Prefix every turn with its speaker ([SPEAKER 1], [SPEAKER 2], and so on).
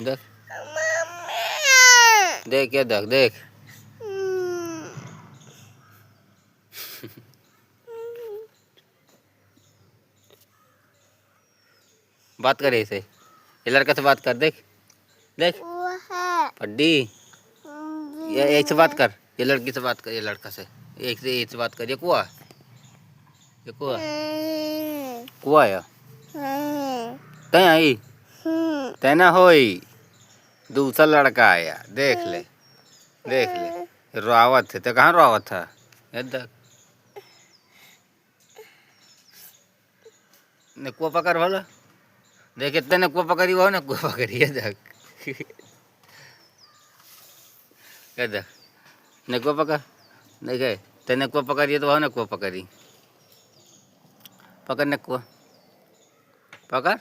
[SPEAKER 1] देख देख ये देख देख बात करे इसे, ये लड़का से बात कर। देख देख पड्डी, ये एक से बात कर, ये लड़की से बात कर, ये लड़का से एक से बात कर। ये कुआ कुआ या तय आई तेना होई दूसरा लड़का आया। देख ले देख ले रोआवत है तो कहाँ रोआवत था। ये देख नकुआ पकड़ भला, देख इतने नकुआ पकड़ी वो नकुआ पकड़ी। ये देख ये देख नकुआ पकड़, देखे ते नकुआ पकड़िए तो वह नकुआ पकड़ी। पकड़ नकुआ पकड़।